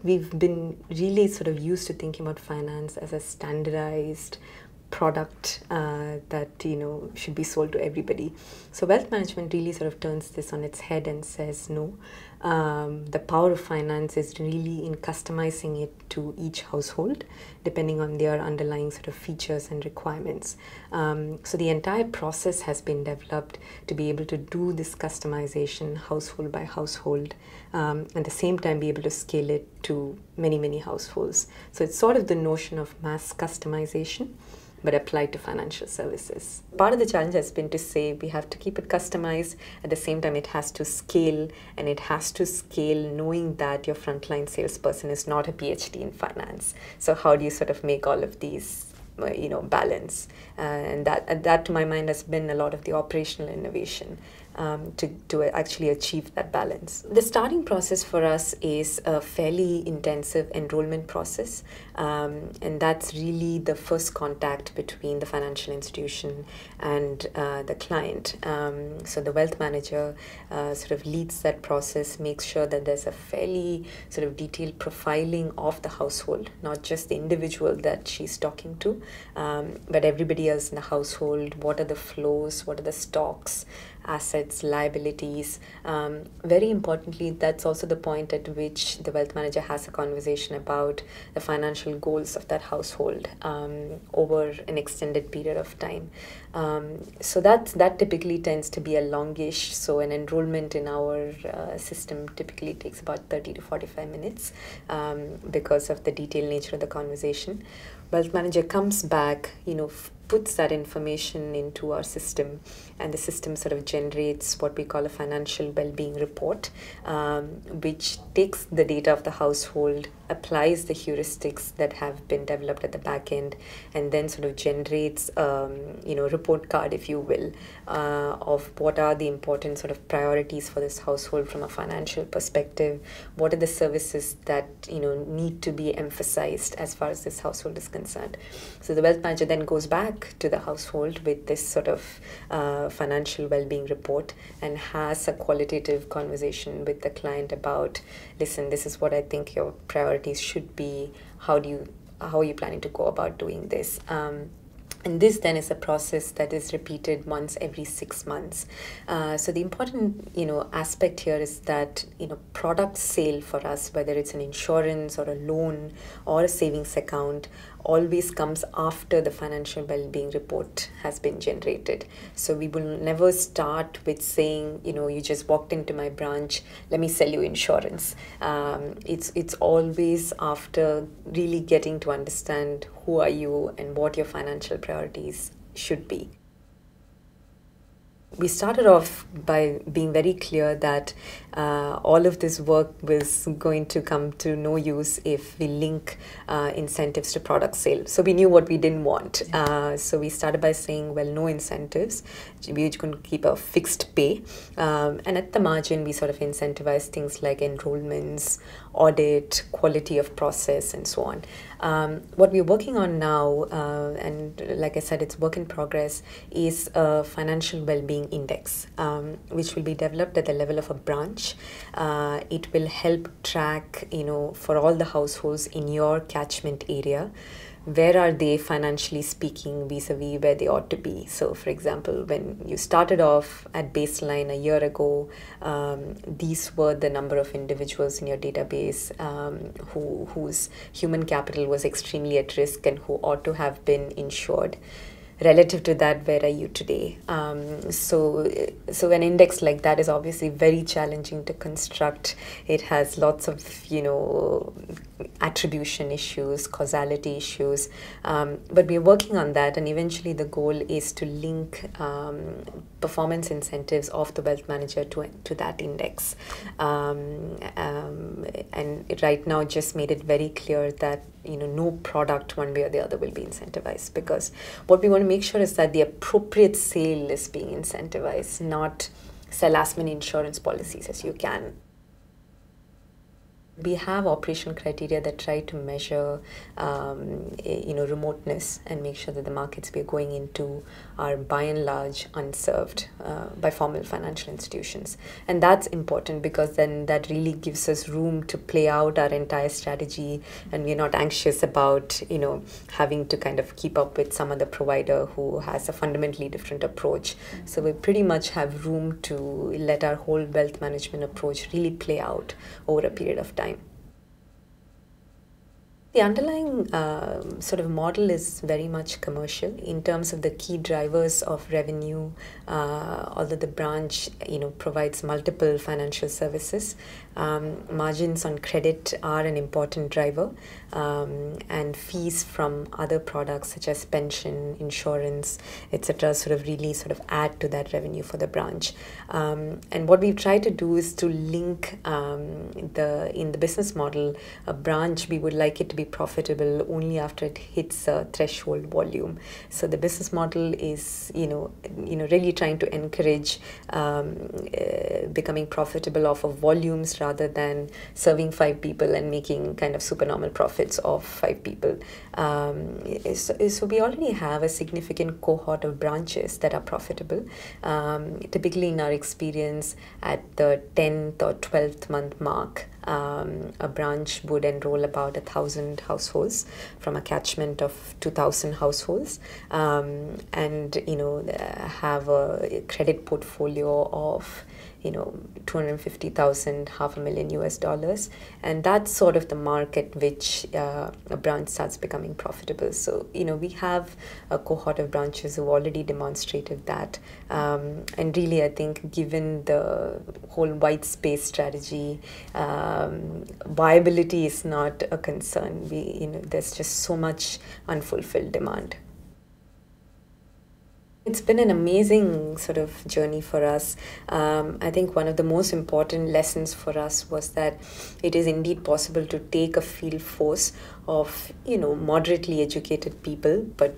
we've been really sort of used to thinking about finance as a standardized product that should be sold to everybody. So wealth management really sort of turns this on its head and says no. The power of finance is really in customizing it to each household, depending on their underlying sort of features and requirements. So the entire process has been developed to be able to do this customization household by household, at the same time be able to scale it to many, many households. So it's sort of the notion of mass customization, but applied to financial services. Part of the challenge has been to say we have to keep it customized, at the same time it has to scale, and it has to scale knowing that your frontline salesperson is not a PhD in finance. So how do you sort of make all of these balance? And that to my mind has been a lot of the operational innovation to actually achieve that balance. The starting process for us is a fairly intensive enrollment process, and that's really the first contact between the financial institution and the client. So the wealth manager sort of leads that process, makes sure that there's a fairly sort of detailed profiling of the household, not just the individual that she's talking to, but everybody else in the household. What are the flows? What are the stocks, assets, liabilities? Very importantly, that's also the point at which the wealth manager has a conversation about the financial goals of that household over an extended period of time. So that typically tends to be a longish. So an enrollment in our system typically takes about 30 to 45 minutes because of the detailed nature of the conversation. Wealth manager comes back, puts that information into our system, and the system sort of generates what we call a financial well-being report, which takes the data of the household, applies the heuristics that have been developed at the back end, and then sort of generates report card, if you will, of what are the important sort of priorities for this household from a financial perspective. What are the services that need to be emphasized as far as this household is concerned? So the wealth manager then goes back to the household with this sort of financial well-being report and has a qualitative conversation with the client about, listen, this is what I think your priorities should be. How are you planning to go about doing this? And this then is a process that is repeated once every 6 months. So the important, aspect here is that, product sale for us, whether it's an insurance or a loan or a savings account, always comes after the financial well-being report has been generated. So we will never start with saying, you just walked into my branch, let me sell you insurance. It's always after really getting to understand who are you and what your financial priorities should be. We started off by being very clear that all of this work was going to come to no use if we link incentives to product sale. So we knew what we didn't want. So we started by saying, well, no incentives. We're going to keep a fixed pay. And at the margin, we sort of incentivize things like enrollments, audit, quality of process, and so on. What we're working on now, and like I said, it's work in progress, is a financial well-being index, which will be developed at the level of a branch. It will help track, for all the households in your catchment area, where are they financially speaking vis-a-vis where they ought to be. So for example, when you started off at baseline a year ago, these were the number of individuals in your database whose human capital was extremely at risk and who ought to have been insured. Relative to that, where are you today? So an index like that is obviously very challenging to construct. It has lots of, attribution issues, causality issues, but we're working on that, and eventually the goal is to link performance incentives of the wealth manager to that index. And it right now just made it very clear that no product one way or the other will be incentivized, because what we want to make sure is that the appropriate sale is being incentivized, not sell as many insurance policies as you can. We have operation criteria that try to measure, remoteness and make sure that the markets we are going into are by and large unserved by formal financial institutions. And that's important because then that really gives us room to play out our entire strategy, and we're not anxious about, having to kind of keep up with some other provider who has a fundamentally different approach. So we pretty much have room to let our whole wealth management approach really play out over a period of time. The underlying sort of model is very much commercial in terms of the key drivers of revenue. Although the branch, provides multiple financial services, margins on credit are an important driver, and fees from other products such as pension, insurance, etc. really add to that revenue for the branch. And what we've tried to do is to link in the business model, a branch, we would like it to be profitable only after it hits a threshold volume. So the business model is, really trying to encourage becoming profitable off of volumes rather than serving 5 people and making kind of supernormal profits of 5 people. So we already have a significant cohort of branches that are profitable. Typically, in our experience, at the 10th or 12th month mark, a branch would enroll about 1,000 households from a catchment of 2,000 households, and have a credit portfolio of 250,000, $500,000 US, and that's sort of the mark at which a branch starts becoming profitable. So we have a cohort of branches who already demonstrated that, and really I think given the whole white space strategy, viability is not a concern. There's just so much unfulfilled demand. It's been an amazing sort of journey for us. I think one of the most important lessons for us was that it is indeed possible to take a field force of, moderately educated people, but,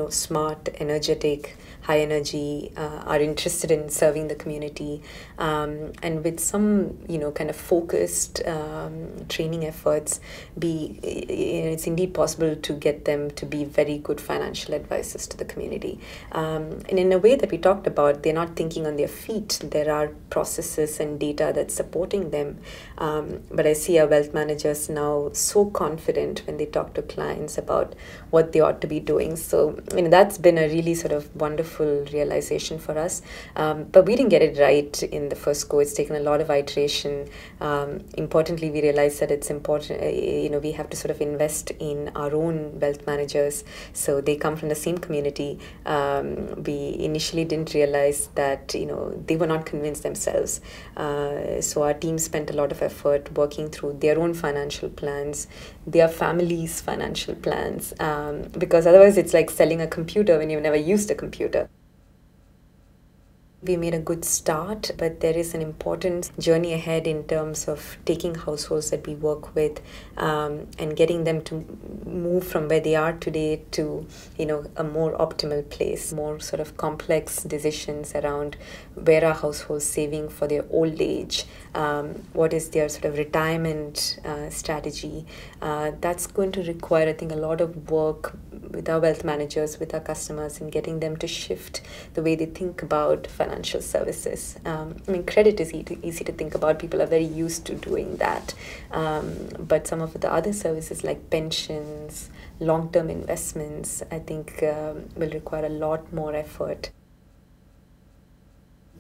smart, energetic, high energy, are interested in serving the community, and with some, kind of focused training efforts, it's indeed possible to get them to be very good financial advisors to the community. And in a way that we talked about, they're not thinking on their feet. There are processes and data that's supporting them. But I see our wealth managers now so confident when they talk to clients about what they ought to be doing. So, that's been a really sort of wonderful realization for us. But we didn't get it right in the first go. It's taken a lot of iteration. Importantly, we realized that it's important, we have to sort of invest in our own wealth managers. So they come from the same community. We initially didn't realize that, they were not convinced themselves. So our team spent a lot of effort working through their own financial plans, their family's financial plans, because otherwise it's like selling a computer when you've never used a computer. We made a good start, but there is an important journey ahead in terms of taking households that we work with, and getting them to move from where they are today to, a more optimal place, more sort of complex decisions around where are households saving for their old age, what is their sort of retirement strategy. That's going to require, I think, a lot of work with our wealth managers, with our customers, and getting them to shift the way they think about financial services. Credit is easy to think about. People are very used to doing that. But some of the other services like pensions, long-term investments, I think will require a lot more effort.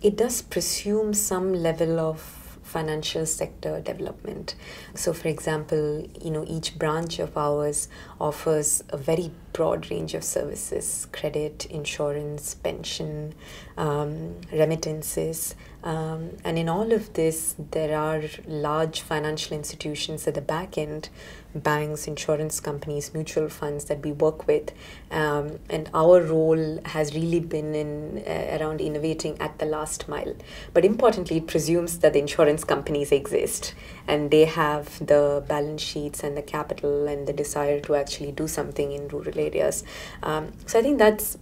It does presume some level of financial sector development. So for example, each branch of ours offers a very broad range of services: credit, insurance, pension, remittances. And in all of this, there are large financial institutions at the back end, banks, insurance companies, mutual funds that we work with. And our role has really been around innovating at the last mile. But importantly, it presumes that the insurance companies exist and they have the balance sheets and the capital and the desire to actually do something in rural areas. So I think that's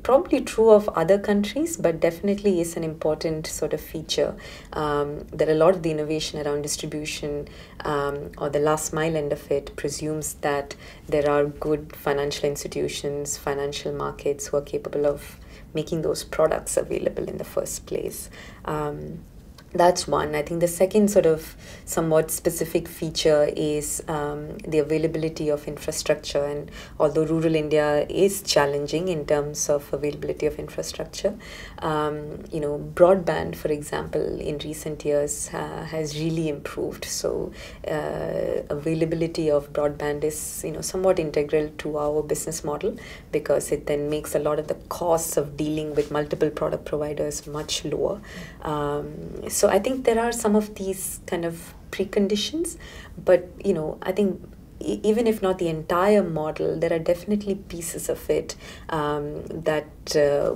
probably true of other countries, but definitely is an important sort of feature. That a lot of the innovation around distribution or the last mile end of it presumes that there are good financial institutions, financial markets who are capable of making those products available in the first place. That's one. I think the second sort of somewhat specific feature is the availability of infrastructure. And although rural India is challenging in terms of availability of infrastructure, broadband, for example, in recent years has really improved. So availability of broadband is somewhat integral to our business model, because it then makes a lot of the costs of dealing with multiple product providers much lower. So I think there are some of these kind of preconditions, but I think even if not the entire model, there are definitely pieces of it that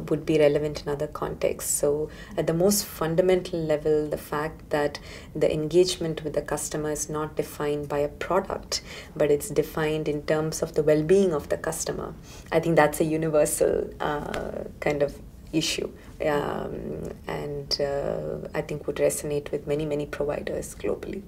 would be relevant in other contexts. So at the most fundamental level, the fact that the engagement with the customer is not defined by a product, but it's defined in terms of the well-being of the customer, I think that's a universal kind of issue, and I think would resonate with many providers globally.